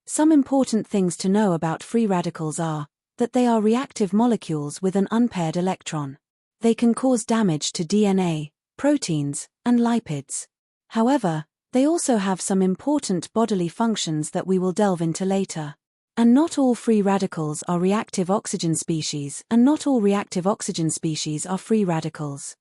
Some important things to know about free radicals are that they are reactive molecules with an unpaired electron. They can cause damage to DNA, proteins, and lipids. However, they also have some important bodily functions that we will delve into later. And not all free radicals are reactive oxygen species, and not all reactive oxygen species are free radicals.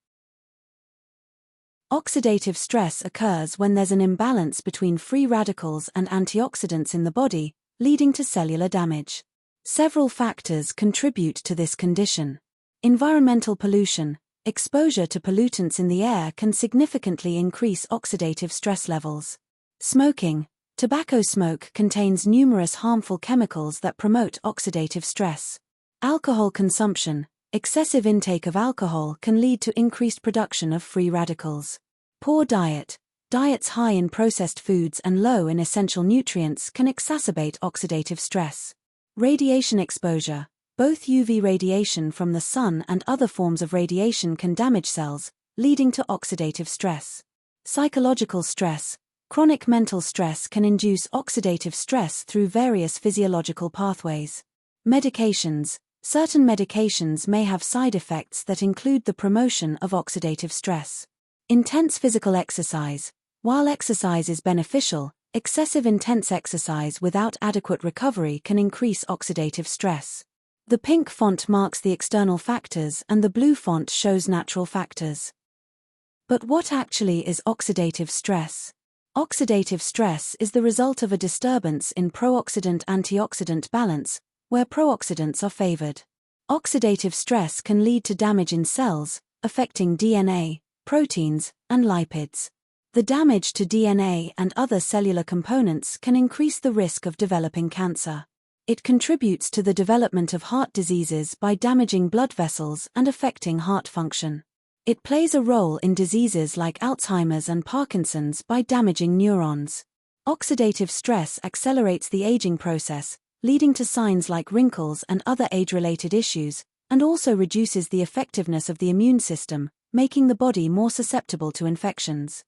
Oxidative stress occurs when there's an imbalance between free radicals and antioxidants in the body, leading to cellular damage. Several factors contribute to this condition. Environmental pollution. Exposure to pollutants in the air can significantly increase oxidative stress levels. Smoking. Tobacco smoke contains numerous harmful chemicals that promote oxidative stress. Alcohol consumption. Excessive intake of alcohol can lead to increased production of free radicals. Poor diet. Diets high in processed foods and low in essential nutrients can exacerbate oxidative stress. Radiation exposure. Both UV radiation from the sun and other forms of radiation can damage cells, leading to oxidative stress. Psychological stress. Chronic mental stress can induce oxidative stress through various physiological pathways. Medications. Certain medications may have side effects that include the promotion of oxidative stress. Intense physical exercise. While exercise is beneficial, excessive intense exercise without adequate recovery can increase oxidative stress. The pink font marks the external factors and the blue font shows natural factors. But what actually is oxidative stress? Oxidative stress is the result of a disturbance in pro-oxidant-antioxidant balance, where pro-oxidants are favored. Oxidative stress can lead to damage in cells, affecting DNA, proteins, and lipids. The damage to DNA and other cellular components can increase the risk of developing cancer. It contributes to the development of heart diseases by damaging blood vessels and affecting heart function. It plays a role in diseases like Alzheimer's and Parkinson's by damaging neurons. Oxidative stress accelerates the aging process, leading to signs like wrinkles and other age-related issues, and also reduces the effectiveness of the immune system, making the body more susceptible to infections.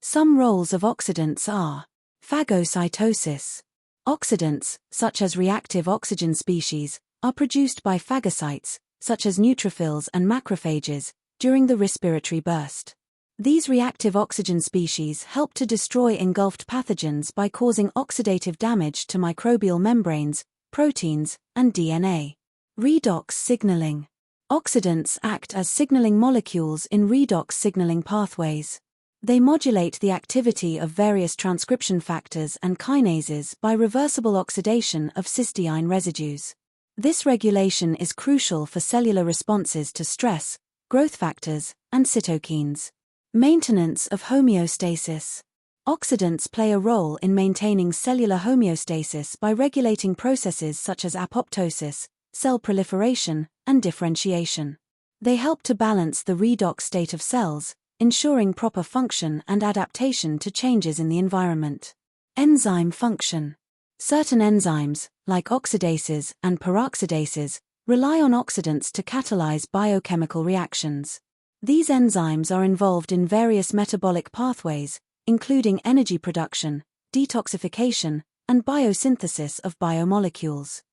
Some roles of oxidants are phagocytosis. Oxidants, such as reactive oxygen species, are produced by phagocytes, such as neutrophils and macrophages, during the respiratory burst. These reactive oxygen species help to destroy engulfed pathogens by causing oxidative damage to microbial membranes, proteins, and DNA. Redox signaling. Oxidants act as signaling molecules in redox signaling pathways. They modulate the activity of various transcription factors and kinases by reversible oxidation of cysteine residues. This regulation is crucial for cellular responses to stress, growth factors, and cytokines. Maintenance of homeostasis. Oxidants play a role in maintaining cellular homeostasis by regulating processes such as apoptosis, cell proliferation, and differentiation. They help to balance the redox state of cells, ensuring proper function and adaptation to changes in the environment. Enzyme function. Certain enzymes, like oxidases and peroxidases, rely on oxidants to catalyze biochemical reactions. These enzymes are involved in various metabolic pathways, including energy production, detoxification, and biosynthesis of biomolecules.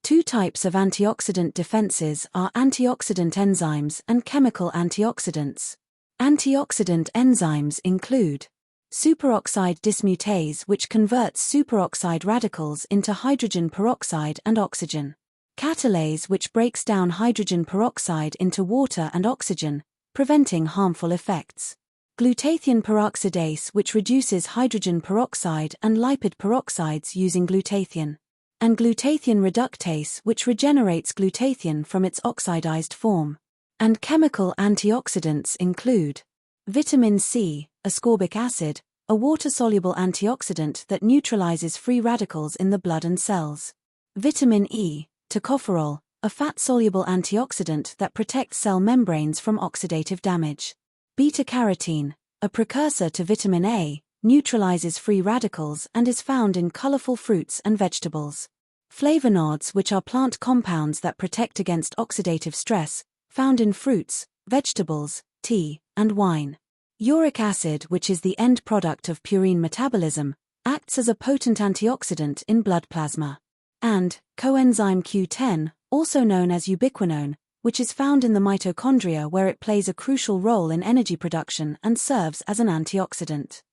Two types of antioxidant defenses are antioxidant enzymes and chemical antioxidants. Antioxidant enzymes include superoxide dismutase, which converts superoxide radicals into hydrogen peroxide and oxygen. Catalase, which breaks down hydrogen peroxide into water and oxygen, preventing harmful effects. Glutathione peroxidase, which reduces hydrogen peroxide and lipid peroxides using glutathione. And glutathione reductase, which regenerates glutathione from its oxidized form. And chemical antioxidants include vitamin C, ascorbic acid, a water-soluble antioxidant that neutralizes free radicals in the blood and cells. Vitamin E, tocopherol, a fat-soluble antioxidant that protects cell membranes from oxidative damage. Beta-carotene, a precursor to vitamin A, neutralizes free radicals and is found in colorful fruits and vegetables. Flavonoids, which are plant compounds that protect against oxidative stress, found in fruits, vegetables, tea, and wine. Uric acid, which is the end product of purine metabolism, acts as a potent antioxidant in blood plasma. And coenzyme Q10, also known as ubiquinone, which is found in the mitochondria where it plays a crucial role in energy production and serves as an antioxidant.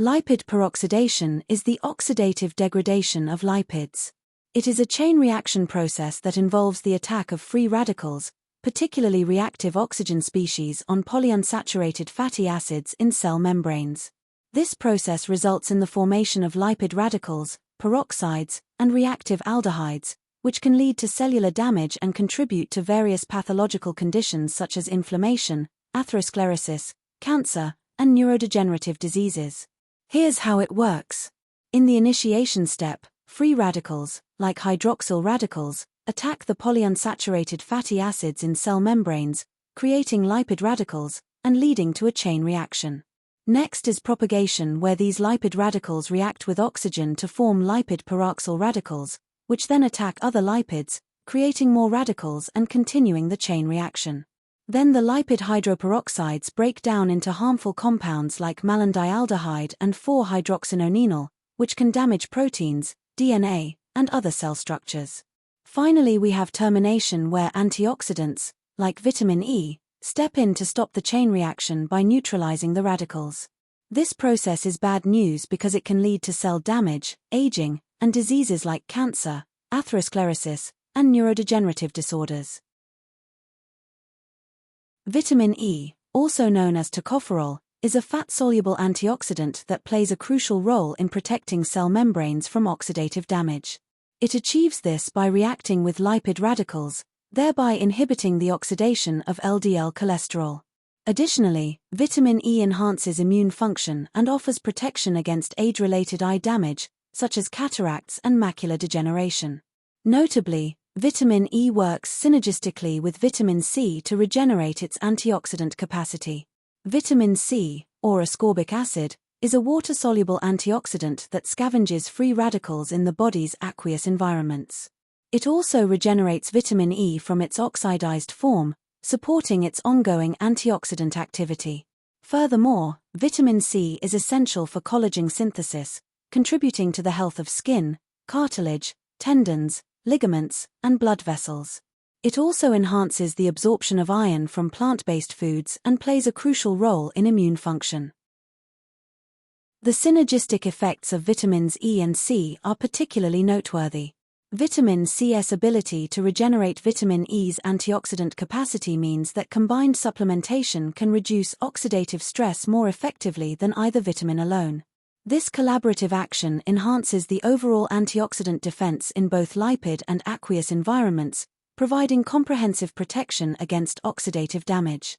Lipid peroxidation is the oxidative degradation of lipids. It is a chain reaction process that involves the attack of free radicals, particularly reactive oxygen species, on polyunsaturated fatty acids in cell membranes. This process results in the formation of lipid radicals, peroxides, and reactive aldehydes, which can lead to cellular damage and contribute to various pathological conditions such as inflammation, atherosclerosis, cancer, and neurodegenerative diseases. Here's how it works. In the initiation step, free radicals, like hydroxyl radicals, attack the polyunsaturated fatty acids in cell membranes, creating lipid radicals, and leading to a chain reaction. Next is propagation, where these lipid radicals react with oxygen to form lipid peroxyl radicals, which then attack other lipids, creating more radicals and continuing the chain reaction. Then the lipid hydroperoxides break down into harmful compounds like malondialdehyde and 4-hydroxynonenal, which can damage proteins, DNA, and other cell structures. Finally, we have termination, where antioxidants, like vitamin E, step in to stop the chain reaction by neutralizing the radicals. This process is bad news because it can lead to cell damage, aging, and diseases like cancer, atherosclerosis, and neurodegenerative disorders. Vitamin E, also known as tocopherol, is a fat-soluble antioxidant that plays a crucial role in protecting cell membranes from oxidative damage. It achieves this by reacting with lipid radicals, thereby inhibiting the oxidation of LDL cholesterol. Additionally, vitamin E enhances immune function and offers protection against age-related eye damage, such as cataracts and macular degeneration. Notably, vitamin E works synergistically with vitamin C to regenerate its antioxidant capacity. Vitamin C, or ascorbic acid, is a water-soluble antioxidant that scavenges free radicals in the body's aqueous environments. It also regenerates vitamin E from its oxidized form, supporting its ongoing antioxidant activity. Furthermore, vitamin C is essential for collagen synthesis, contributing to the health of skin, cartilage, tendons, ligaments, and blood vessels. It also enhances the absorption of iron from plant-based foods and plays a crucial role in immune function. The synergistic effects of vitamins E and C are particularly noteworthy. Vitamin C's ability to regenerate vitamin E's antioxidant capacity means that combined supplementation can reduce oxidative stress more effectively than either vitamin alone. This collaborative action enhances the overall antioxidant defense in both lipid and aqueous environments, providing comprehensive protection against oxidative damage.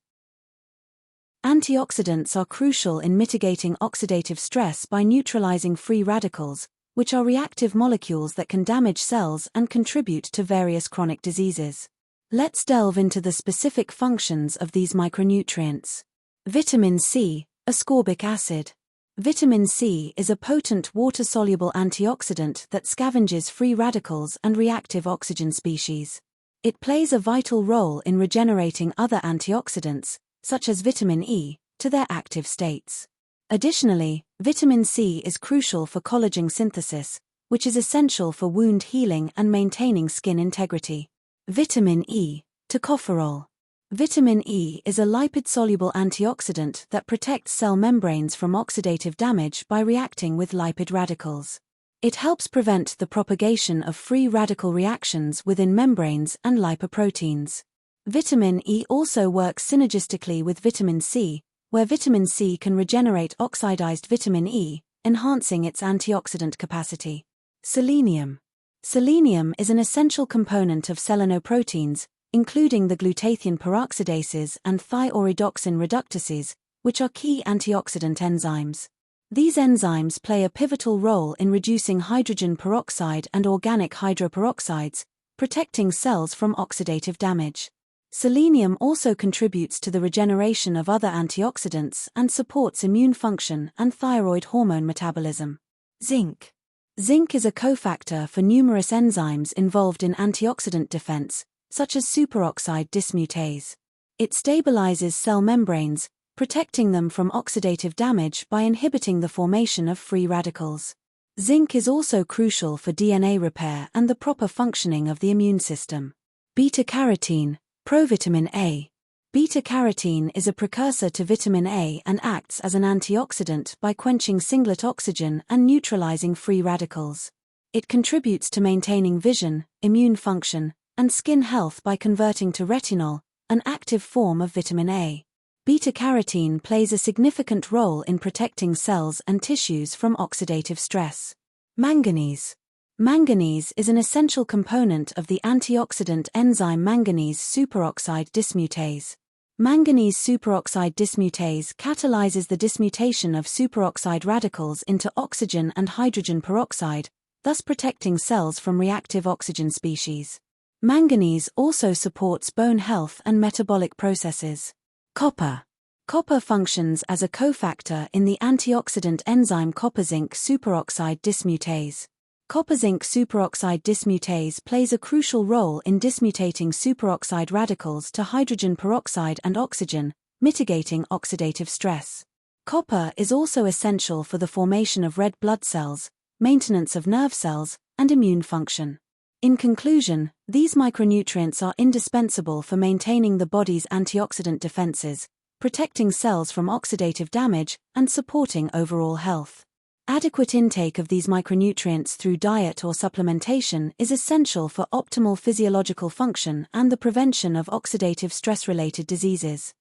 Antioxidants are crucial in mitigating oxidative stress by neutralizing free radicals, which are reactive molecules that can damage cells and contribute to various chronic diseases. Let's delve into the specific functions of these micronutrients. Vitamin C, ascorbic acid. Vitamin C is a potent water-soluble antioxidant that scavenges free radicals and reactive oxygen species. It plays a vital role in regenerating other antioxidants, such as vitamin E, to their active states. Additionally, vitamin C is crucial for collagen synthesis, which is essential for wound healing and maintaining skin integrity. Vitamin E, tocopherol. Vitamin E is a lipid-soluble antioxidant that protects cell membranes from oxidative damage by reacting with lipid radicals. It helps prevent the propagation of free radical reactions within membranes and lipoproteins. Vitamin E also works synergistically with vitamin C, where vitamin C can regenerate oxidized vitamin E, enhancing its antioxidant capacity. Selenium. Selenium is an essential component of selenoproteins, including the glutathione peroxidases and thiouredoxin reductases, which are key antioxidant enzymes. These enzymes play a pivotal role in reducing hydrogen peroxide and organic hydroperoxides, protecting cells from oxidative damage. Selenium also contributes to the regeneration of other antioxidants and supports immune function and thyroid hormone metabolism. Zinc. Zinc is a cofactor for numerous enzymes involved in antioxidant defense, such as superoxide dismutase. It stabilizes cell membranes, protecting them from oxidative damage by inhibiting the formation of free radicals. Zinc is also crucial for DNA repair and the proper functioning of the immune system. Beta-carotene, provitamin A. Beta-carotene is a precursor to vitamin A and acts as an antioxidant by quenching singlet oxygen and neutralizing free radicals. It contributes to maintaining vision, immune function, and skin health by converting to retinol, an active form of vitamin A. Beta-carotene plays a significant role in protecting cells and tissues from oxidative stress. Manganese. Manganese is an essential component of the antioxidant enzyme manganese superoxide dismutase. Manganese superoxide dismutase catalyzes the dismutation of superoxide radicals into oxygen and hydrogen peroxide, thus protecting cells from reactive oxygen species. Manganese also supports bone health and metabolic processes. Copper. Copper functions as a cofactor in the antioxidant enzyme copper-zinc superoxide dismutase. Copper-zinc superoxide dismutase plays a crucial role in dismutating superoxide radicals to hydrogen peroxide and oxygen, mitigating oxidative stress. Copper is also essential for the formation of red blood cells, maintenance of nerve cells, and immune function. In conclusion, these micronutrients are indispensable for maintaining the body's antioxidant defenses, protecting cells from oxidative damage, and supporting overall health. Adequate intake of these micronutrients through diet or supplementation is essential for optimal physiological function and the prevention of oxidative stress-related diseases.